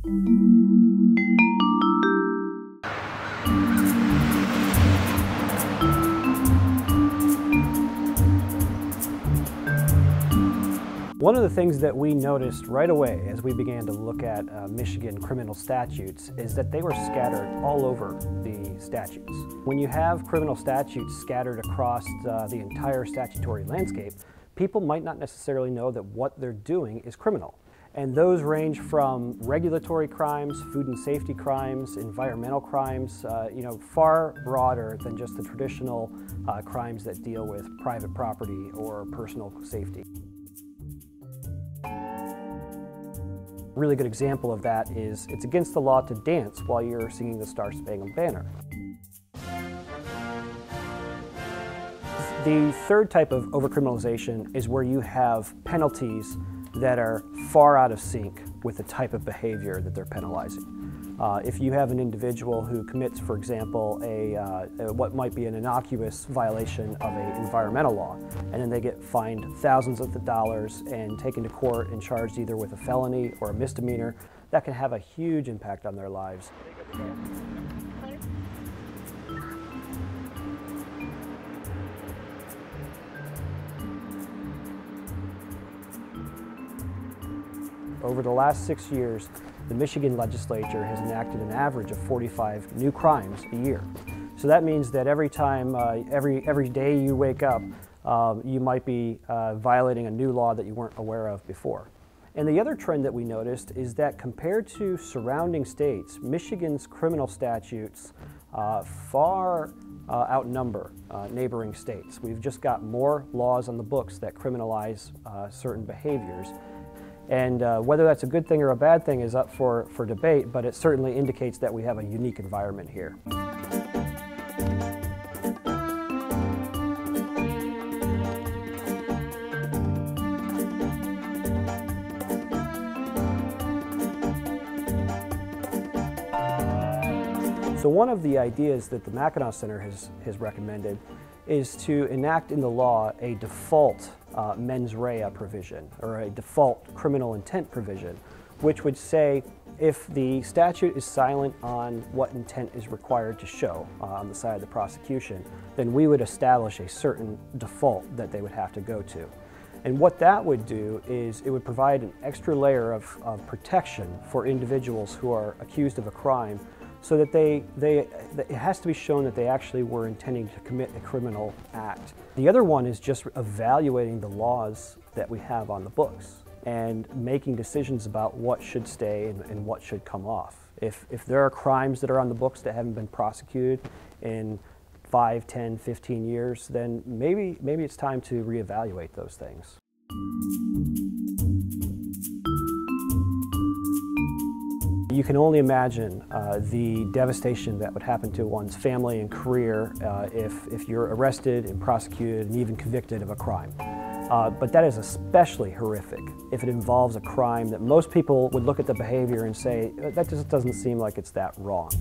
One of the things that we noticed right away as we began to look at Michigan criminal statutes is that they were scattered all over the statutes. When you have criminal statutes scattered across the entire statutory landscape, people might not necessarily know that what they're doing is criminal. And those range from regulatory crimes, food and safety crimes, environmental crimes, far broader than just the traditional crimes that deal with private property or personal safety. A really good example of that is it's against the law to dance while you're singing the Star-Spangled Banner. The third type of overcriminalization is where you have penalties that are far out of sync with the type of behavior that they're penalizing. If you have an individual who commits, for example, what might be an innocuous violation of an environmental law, and then they get fined thousands of dollars and taken to court and charged either with a felony or a misdemeanor, that can have a huge impact on their lives. Over the last 6 years, the Michigan legislature has enacted an average of 45 new crimes a year. So that means that every time, every day you wake up, you might be violating a new law that you weren't aware of before. And the other trend that we noticed is that compared to surrounding states, Michigan's criminal statutes far outnumber neighboring states. We've just got more laws on the books that criminalize certain behaviors. And whether that's a good thing or a bad thing is up for debate, but it certainly indicates that we have a unique environment here. So one of the ideas that the Mackinac Center has recommended is to enact in the law a default mens rea provision, or a default criminal intent provision, which would say if the statute is silent on what intent is required to show on the side of the prosecution, then we would establish a certain default that they would have to go to. And what that would do is it would provide an extra layer of protection for individuals who are accused of a crime, so that it has to be shown that they actually were intending to commit a criminal act. The other one is just evaluating the laws that we have on the books and making decisions about what should stay and what should come off. If there are crimes that are on the books that haven't been prosecuted in 5, 10, 15 years, then maybe it's time to reevaluate those things. You can only imagine the devastation that would happen to one's family and career if you're arrested and prosecuted and even convicted of a crime. But that is especially horrific if it involves a crime that most people would look at the behavior and say, that just doesn't seem like it's that wrong.